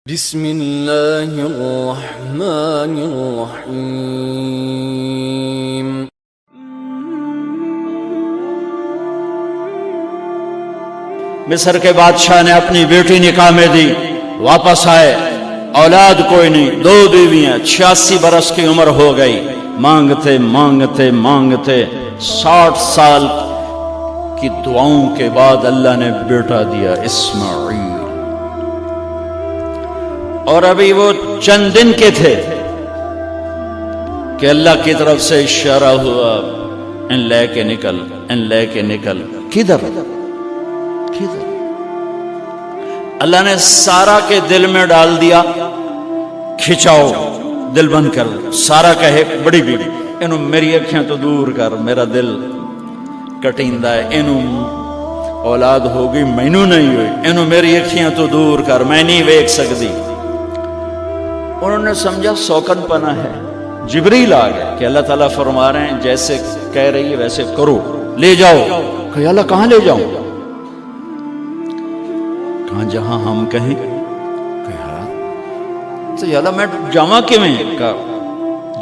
بسم اللہ الرحمن الرحیم۔ مصر کے بادشاہ نے اپنی بیٹی نکاح میں دی، واپس آئے، اولاد کوئی نہیں، 2 بیویاں، 86 برس کی عمر ہو گئی، مانگتے مانگتے مانگتے 60 سال کی دعاؤں کے بعد اللہ نے بیٹا دیا، اسماعیل۔ اور ابھی وہ چند دن کے تھے کہ اللہ کی طرف سے اشارہ ہوا، ان لے کے نکل، ان لے کے نکل۔ کدھر؟ اللہ نے سارا کے دل میں ڈال دیا، کھچاؤ، دل بند کر۔ سارا کہے بڑی بیوی، انہوں میری اکھیاں تو دور کر، میرا دل کٹیندہ ہے، انہوں اولاد ہوگی مینوں نہیں ہوئی، انہوں میری اکھیاں تو دور کر، میں نہیں ویکھ سکتی۔ انہوں نے سمجھا سوکن پنا ہے۔ جبریل آ گئے کہ اللہ تعالیٰ فرما رہے ہیں جیسے کہہ رہی ہے ویسے کرو، لے جاؤ۔ کہ اللہ کہاں لے جاؤں؟ کہاں جہاں ہم کہیں۔ تو اللہ میں جامع کیویں؟ کہا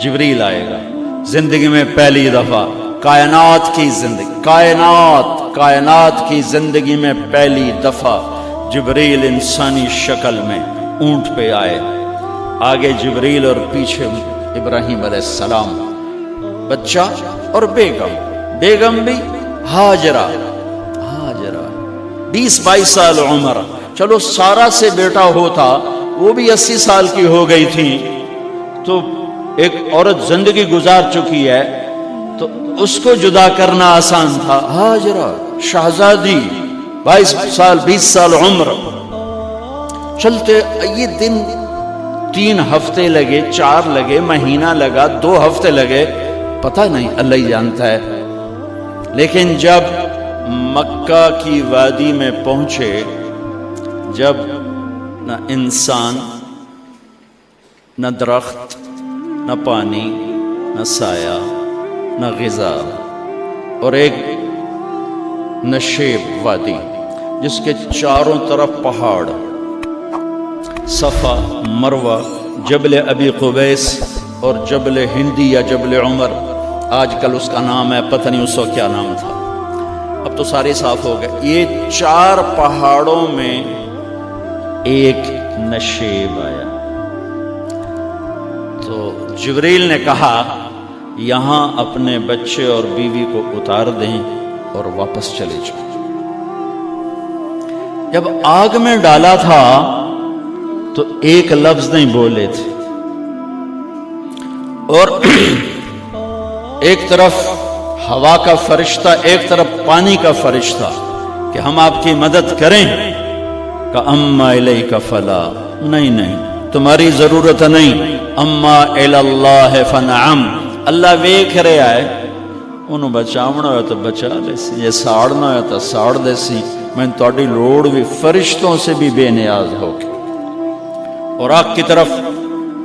جبریل آئے گا زندگی میں پہلی دفعہ، کائنات کی زندگی میں پہلی دفعہ جبریل انسانی شکل میں اونٹ پہ آئے، آگے جبریل اور پیچھے ابراہیم علیہ السلام، بچہ اور بیگم بھی ہاجرہ 20-22 سال عمر۔ چلو سارا سے بیٹا ہوتا، وہ بھی 80 سال کی ہو گئی تھی، تو ایک عورت زندگی گزار چکی ہے تو اس کو جدا کرنا آسان تھا۔ ہاجرہ شہزادی 20 سال عمر۔ چلتے یہ دن 3 ہفتے لگے، 4 لگے، مہینہ لگا، 2 ہفتے لگے، پتہ نہیں، اللہ ہی جانتا ہے۔ لیکن جب مکہ کی وادی میں پہنچے، جب نہ انسان، نہ درخت، نہ پانی، نہ سایہ، نہ غذا، اور ایک نشیب وادی جس کے چاروں طرف پہاڑ، صفا، مروہ، جبل ابی قبیس اور جبل ہندی یا جبل عمر، آج کل اس کا نام ہے، پتہ نہیں اس وقت کیا نام تھا، اب تو سارے صاف ہو گئے۔ یہ 4 پہاڑوں میں ایک نشیب آیا، تو جبریل نے کہا یہاں اپنے بچے اور بیوی کو اتار دیں اور واپس چلے جائیں۔ جب آگ میں ڈالا تھا تو ایک لفظ نہیں بولے تھے، اور ایک طرف ہوا کا فرشتہ، ایک طرف پانی کا فرشتہ کہ ہم آپ کی مدد کریں، کہ اما الیک فلا، نہیں تمہاری ضرورت نہیں، اما اللہ فنعم، اللہ ویکھ رہا ہے، انہوں بچاونا ہوا تو بچا لے سی، یہ ساڑنا ہوا تو ساڑ دے سی، میں تہاڈی لوڑ بھی فرشتوں سے بھی بے نیاز ہو کے۔ اور آگ کی طرف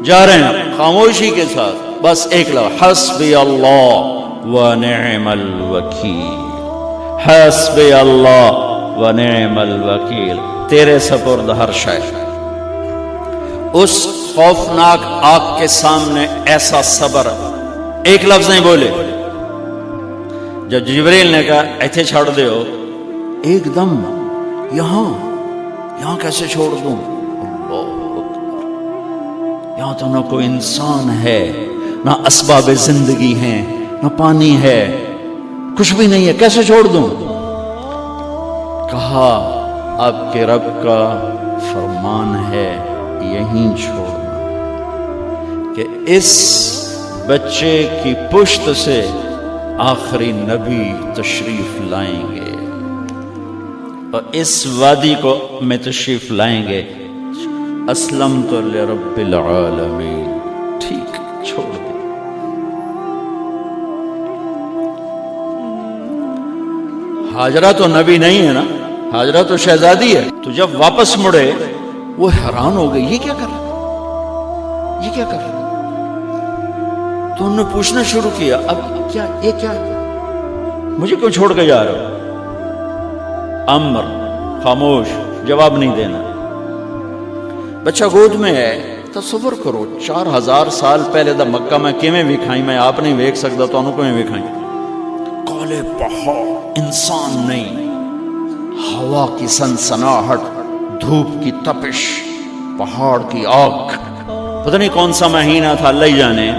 جا رہے ہیں خاموشی کے ساتھ، بس ایک لفظ، حسبی اللہ ونعم الوکیل، حسبی اللہ ونعم الوکیل، تیرے سپرد ہر شے۔ اس خوفناک آگ کے سامنے ایسا صبر، ایک لفظ نہیں بولے۔ جب جبریل نے کہا ایتھے چھوڑ دے ہو، ایک دم یہاں کیسے چھوڑ دوں؟ یہاں تو نہ کوئی انسان ہے، نہ اسباب زندگی ہیں، نہ پانی ہے، کچھ بھی نہیں ہے، کیسے چھوڑ دوں؟ کہا آپ کے رب کا فرمان ہے یہیں چھوڑنا، کہ اس بچے کی پشت سے آخری نبی تشریف لائیں گے اور اس وادی کو میں تشریف لائیں گے۔ اسلمت لرب العالمین، ٹھیک چھوڑ دے۔ ہاجرہ تو نبی نہیں ہے نا، ہاجرہ تو شہزادی ہے۔ تو جب واپس مڑے وہ حیران ہو گئی، یہ کیا کر رہا؟ تو انہوں نے پوچھنا شروع کیا، اب یہ کیا مجھے کیوں چھوڑ کے جا رہے ہو؟ امر، خاموش، جواب نہیں دینا۔ بچہ گود میں ہے. تصور کرو 4000 سال پہلے دا مکہ میں کیویں وکھائی، میں آپ نہیں ویکھ سکدا، تانوں کیویں وکھائی. کالے پہاڑ، انسان نہیں، ہوا کی سنسناہٹ، دھوپ کی تپش، پہاڑ کی آگ. پتہ نہیں کون سا مہینہ تھا، اللہ ہی جانے.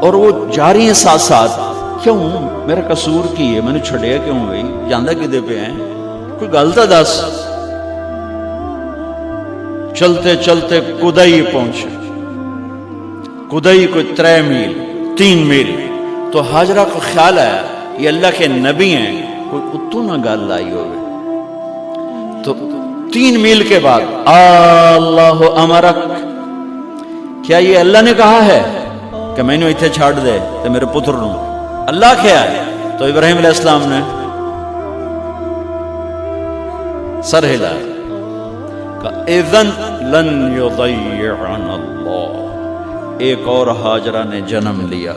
اور وہ جاری ہیں ساتھ ساتھ. کیوں؟ میرا قصور کی ہے، میں نے چھڑیا کیوں بھائی؟ جاندہ کدے پہ ہیں؟ کوئی غلطہ دس. چلتے چلتے کدئی پہنچے. کدئی کوئی 3 میل 3 میل. تو ہاجرہ کو خیال آیا یہ اللہ کے نبی ہیں، کوئی اتو نہ گل آئی ہوئے. تو 3 میل کے بعد اللہ امرک، کیا یہ اللہ نے کہا ہے کہ میں نے اتنے چھاڑ دے تو میرے پتر نو؟ اللہ کیا ہے؟ تو ابراہیم علیہ السلام نے سر ہلا، اذن لن یضیعنا اللہ. ایک اور ہاجرہ نے جنم لیا.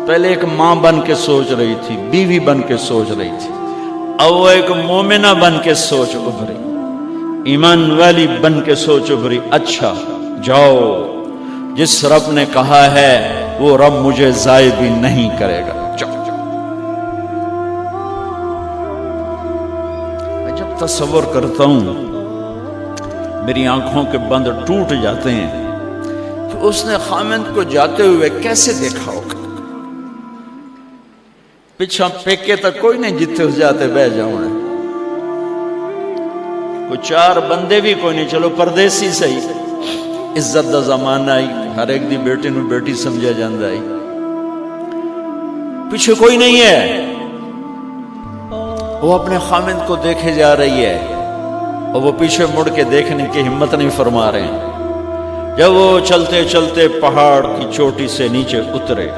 پہلے ایک ماں بن کے سوچ رہی تھی، بیوی بن کے سوچ رہی تھی، اب وہ ایک مومنہ بن کے سوچ ابھری، ایمان والی بن کے سوچ ابھری. اچھا جاؤ، جس رب نے کہا ہے وہ رب مجھے ضائع بھی نہیں کرے گا. تصور کرتا ہوں میری آنکھوں کے بند ٹوٹ جاتے ہیں کہ اس نے خامند کو جاتے ہوئے کیسے دیکھا ہوگا. پیچھا پیکے تک کوئی نہیں جتے ہو جاتے بہ جاؤں، کوئی 4 بندے بھی کوئی نہیں، چلو پردیسی صحیح. عزت دا زمانہ آئی، ہر ایک دی بیٹی نو بیٹی سمجھا جاندہ آئی. پیچھے کوئی نہیں ہے، وہ اپنے خامند کو دیکھے جا رہی ہے اور وہ پیچھے مڑ کے دیکھنے کی ہمت نہیں فرما رہے ہیں. جب وہ چلتے چلتے پہاڑ کی چوٹی سے نیچے اترے،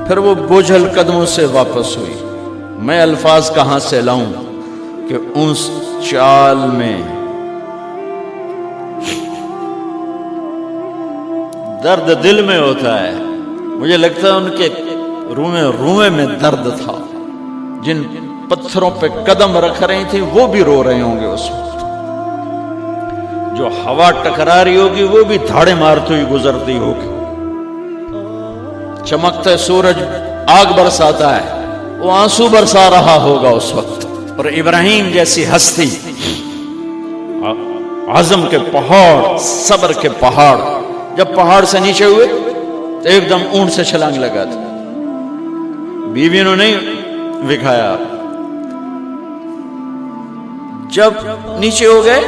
پھر وہ بوجھل قدموں سے واپس ہوئی. میں الفاظ کہاں سے لاؤں کہ اس چال میں درد دل میں ہوتا ہے. مجھے لگتا ہے ان کے روئے میں درد تھا. جن پتھروں پہ قدم رکھ رہی تھی وہ بھی رو رہے ہوں گے اس وقت. جو ہوا ٹکرا رہی ہوگی وہ بھی دھاڑے مارتی ہوئی گزرتی ہوگی. چمکتا سورج آگ برساتا ہے، وہ آنسو برسا رہا ہوگا اس وقت. اور ابراہیم جیسی ہستی، عزم کے پہاڑ، صبر کے پہاڑ، جب پہاڑ سے نیچے ہوئے تو ایک دم اونٹ سے چھلانگ لگا تھا. بیوی نے نہیں دکھایا. جب نیچے ہو گئے،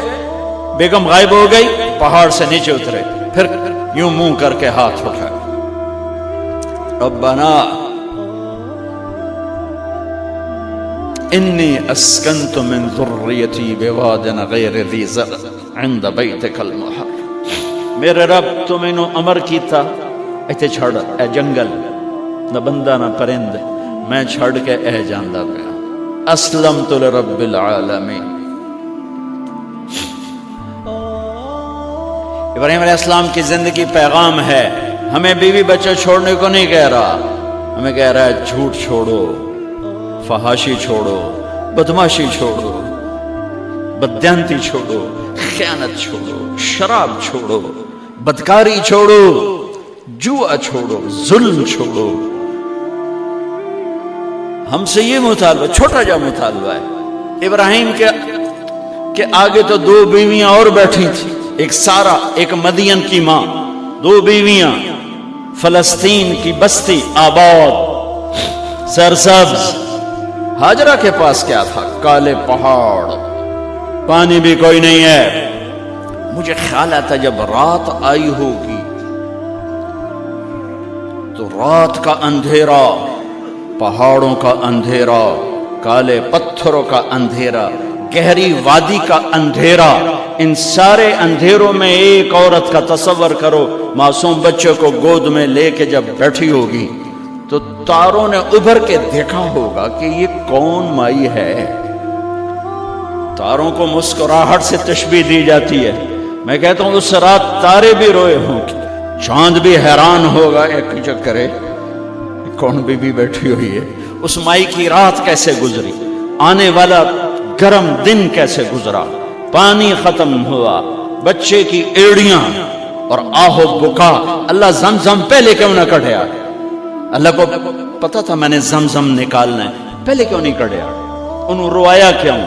بیگم غائب ہو گئی، پہاڑ سے نیچے اترے، پھر یوں منہ کر کے ہاتھ اٹھایا، ربنا انی اسکنت من ذریتی بواد غیر ذی زرع عند بیتک المحرم. میرے رب تو میں نے امر کیتا ایتھے چھڑ، اے جنگل، نہ بندہ نہ پرند، میں چھڑ کے اے جاندہ پہ اسلمت لرب العالمین. ابراہیم علیہ السلام کی زندگی پیغام ہے. ہمیں بیوی بچے چھوڑنے کو نہیں کہہ رہا، ہمیں کہہ رہا ہے جھوٹ چھوڑو، فحاشی چھوڑو، بدماشی چھوڑو، بددیانتی چھوڑو، خیانت چھوڑو، شراب چھوڑو، بدکاری چھوڑو، جوا چھوڑو، ظلم چھوڑو. ہم سے یہ مطالبہ، چھوٹا جا مطالبہ ہے. ابراہیم کے آگے تو 2 بیویاں اور بیٹھی تھی، ایک سارا، ایک مدین کی ماں، 2 بیویاں. فلسطین کی بستی آباد، سرسبز. ہاجرہ کے پاس کیا تھا؟ کالے پہاڑ، پانی بھی کوئی نہیں ہے. مجھے خیال آتا جب رات آئی ہوگی تو رات کا اندھیرا، پہاڑوں کا اندھیرا، کالے پتھروں کا اندھیرا، گہری وادی کا اندھیرا، ان سارے اندھیروں میں ایک عورت کا تصور کرو، معصوم بچے کو گود میں لے کے جب بیٹھی ہوگی تو تاروں نے ابھر کے دیکھا ہوگا کہ یہ کون مائی ہے. تاروں کو مسکراہٹ سے تشبیہ دی جاتی ہے. میں کہتا ہوں اس رات تارے بھی روئے ہوں گے، چاند بھی حیران ہوگا، ایک چکرے کون بی بی بیٹھی ہوئی ہے. اس مائی کی رات کیسے گزری، آنے والا گرم دن کیسے گزرا، پانی ختم ہوا، بچے کی ایڑیاں اور آہو بکا، اللہ زمزم پہلے کیوں نہ کڑھیا؟ اللہ کو پتا تھا میں نے زمزم نکالنا ہے، پہلے کیوں نہیں کڑھیا؟ انہوں روایا کیوں؟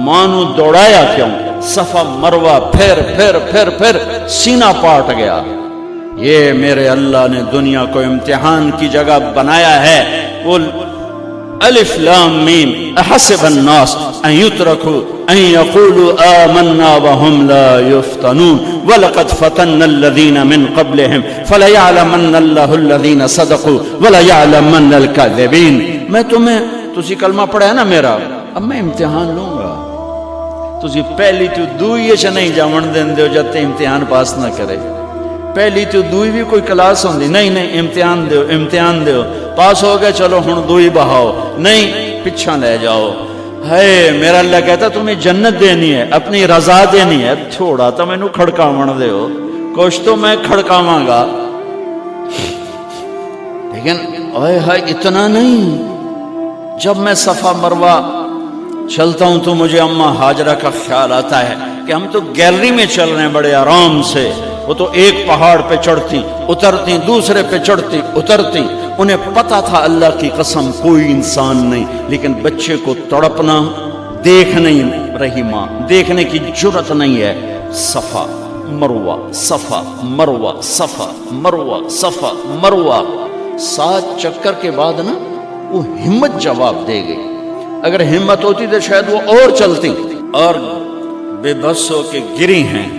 مانو دوڑایا کیوں؟ صفا مروہ پھر پھر پھر پھر سینہ پاٹ گیا۔ یہ میرے اللہ نے دنیا کو امتحان کی جگہ بنایا ہے۔ وہ الف لام میم احسب الناس ان يتركوا ان يقولوا آمنا وهم لا يفتنون ولقد فتنا الذين من قبلهم فليعلمن الله الذين صدقوا وليعلمن الكاذبين۔ میں تسی کلمہ پڑھا ہے نا میرا، اب میں امتحان لوں گا۔ تسی پہلی تو دوئی چ نہیں جاون دین دیو جب تے امتحان پاس نہ کرے۔ پہلی تو دوئی بھی کوئی کلاس ہوندی نہیں، امتحان دیو امتحان دیو، پاس ہو گئے چلو ہن دوئی بہاؤ، نہیں پیچھا لے جاؤ۔ ہے میرا اللہ کہتا تمہیں جنت دینی ہے، اپنی رضا دینی ہے، تھوڑا تو مینوں کھڑکاون دیو، کچھ تو میں کھڑکاواں گا، لیکن اوئے ہائے اتنا نہیں۔ جب میں صفا مروہ چلتا ہوں تو مجھے اماں ہاجرہ کا خیال آتا ہے کہ ہم تو گیلری میں چل رہے ہیں بڑے آرام سے، وہ تو ایک پہاڑ پہ چڑھتی اترتی، دوسرے پہ چڑھتی اترتی، انہیں پتا تھا اللہ کی قسم کوئی انسان نہیں، لیکن بچے کو تڑپنا دیکھ نہیں رہی ماں، دیکھنے کی جرت نہیں ہے۔ صفا مروہ صفا مروہ صفا مروہ صفا مروہ، 7 چکر کے بعد نا وہ ہمت جواب دے گئی۔ اگر ہمت ہوتی تو شاید وہ اور چلتی، اور بے بس ہو کے گری ہیں،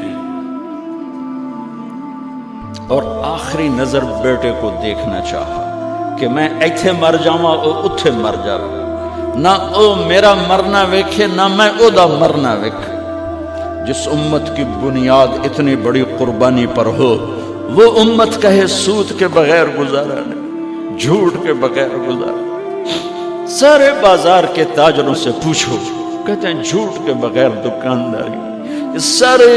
اور آخری نظر بیٹے کو دیکھنا چاہا کہ میں ایتھے مر جاواں او اتھے مر جاواں، نہ او میرا مرنا ویکھے نہ میں او دا مرنا ویکھ۔ جس امت کی بنیاد اتنی بڑی قربانی پر ہو، وہ امت کہے سود کے بغیر گزارا نہیں، جھوٹ کے بغیر گزارا۔ سارے بازار کے تاجروں سے پوچھو، کہتے ہیں جھوٹ کے بغیر دکانداری۔ سارے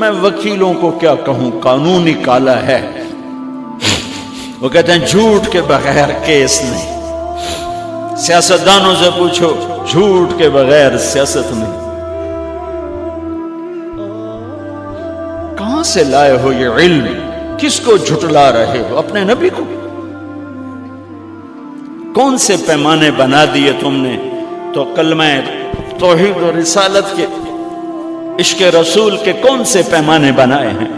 میں وکیلوں کو کیا کہوں، قانون نکالا ہے، وہ کہتے ہیں جھوٹ کے بغیر کیس نہیں۔ سیاستدانوں سے پوچھو، جھوٹ کے بغیر سیاست نہیں۔ کہاں سے لائے ہو یہ علم؟ کس کو جھٹلا رہے ہو؟ اپنے نبی کو؟ کون سے پیمانے بنا دیے تم نے؟ تو کلمہ توحید و رسالت کے، عشق رسول کے کون سے پیمانے بنائے ہیں؟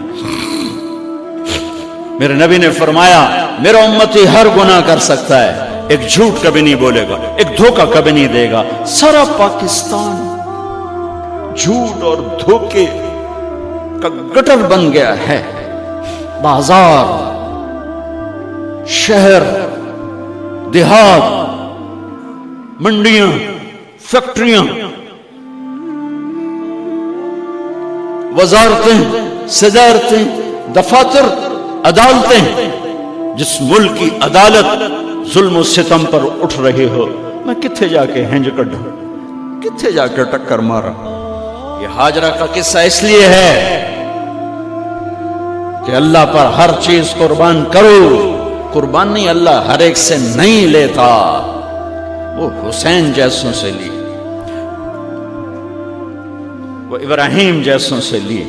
میرے نبی نے فرمایا میرا امتی ہر گناہ کر سکتا ہے، ایک جھوٹ کبھی نہیں بولے گا، ایک دھوکہ کبھی نہیں دے گا۔ سارا پاکستان جھوٹ اور دھوکے کا گٹر بن گیا ہے۔ بازار، شہر، دیہات، منڈیاں، فیکٹریاں، وزارتیں، صدارتیں، دفاتر، عدالتیں، جس ملک کی عدالت ظلم و ستم پر اٹھ رہی ہو، میں کتھے جا کے ہنج کڈھوں، کتھے جا کے ٹکر مارا؟ یہ ہاجرہ کا قصہ اس لیے ہے کہ اللہ پر ہر چیز قربان کرو۔ قربان نہیں، اللہ ہر ایک سے نہیں لیتا، وہ حسین جیسوں سے لی، وہ ابراہیم جیسوں سے لی،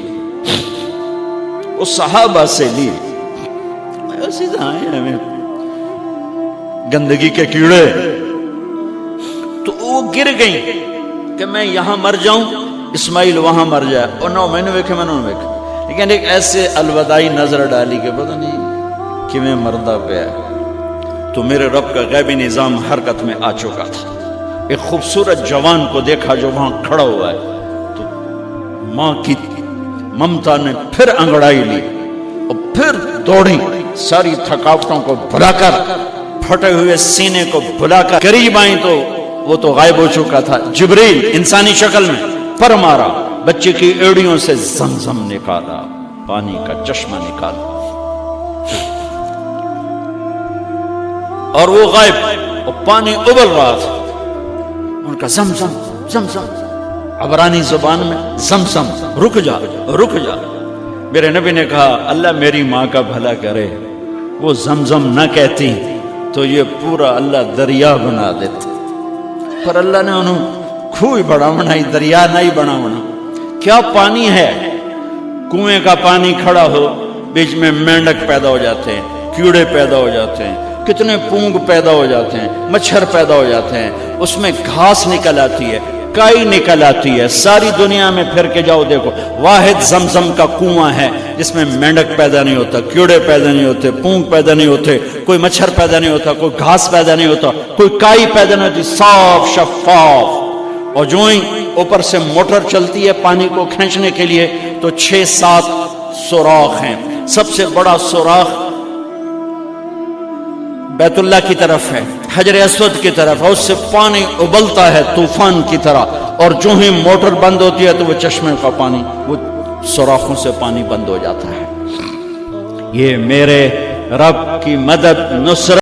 وہ صحابہ سے لی۔ سیدھا آئے ہمیں گندگی کے کیڑے، تو وہ گر گئیں کہ میں یہاں مر جاؤں، اسماعیل وہاں مر جائے، اور نو میں نے ویکھے میں نے ویکھے، لیکن ایک ایسے الوداعی نظر ڈالی کہ پتہ نہیں کہ میں مردہ پہ ہے۔ تو میرے رب کا غیبی نظام حرکت میں آ چکا تھا۔ ایک خوبصورت جوان کو دیکھا جو وہاں کھڑا ہوا ہے، تو ماں کی ممتا نے پھر انگڑائی لی اور پھر دوڑی، ساری تھکاوٹوں کو بھلا کر، پھٹے ہوئے سینے کو بھلا کر قریب آئیں تو وہ تو غائب ہو چکا تھا۔ جبریل انسانی شکل میں پر مارا، بچے کی ایڑیوں سے زمزم نکالا، پانی کا چشمہ نکالا، اور وہ غائب، اور پانی ابل رہا تھا۔ ان کا زمزم زمزم، عبرانی زبان میں زمزم، رک جا رک جا۔ میرے نبی نے کہا اللہ میری ماں کا بھلا کرے، وہ زمزم نہ کہتی تو یہ پورا اللہ دریا بنا دیتا، پر اللہ نے انہوں کھوئی بڑا بنائی، دریا نہیں بنا بنا۔ کیا پانی ہے؟ کنویں کا پانی کھڑا ہو، بیچ میں مینڈک پیدا ہو جاتے ہیں، کیڑے پیدا ہو جاتے ہیں، کتنے پونگ پیدا ہو جاتے ہیں، مچھر پیدا ہو جاتے ہیں، اس میں گھاس نکل آتی ہے، کائی نکل آتی ہے، ساری دنیا میں پھر کے جاؤ دیکھو، واحد زمزم کا کنواں ہے جس میں مینڈک پیدا نہیں ہوتا، کیڑے پیدا نہیں ہوتے، پونگ پیدا نہیں ہوتے، کوئی مچھر پیدا نہیں ہوتا، کوئی گھاس پیدا نہیں ہوتا، کوئی کائی پیدا نہیں ہوتی، صاف شفاف. اور جو ہی اوپر سے موٹر چلتی ہے پانی کو کھینچنے کے لیے تو 6-7 سوراخ ہیں. سب سے بڑا سوراخ بیت اللہ کی طرف ہے، حجر اسود کی طرف ہے، اس سے پانی ابلتا ہے طوفان کی طرح، اور جو ہی موٹر بند ہوتی ہے تو وہ چشمے کا پانی، وہ سوراخوں سے پانی بند ہو جاتا ہے. یہ میرے رب کی مدد، نصرت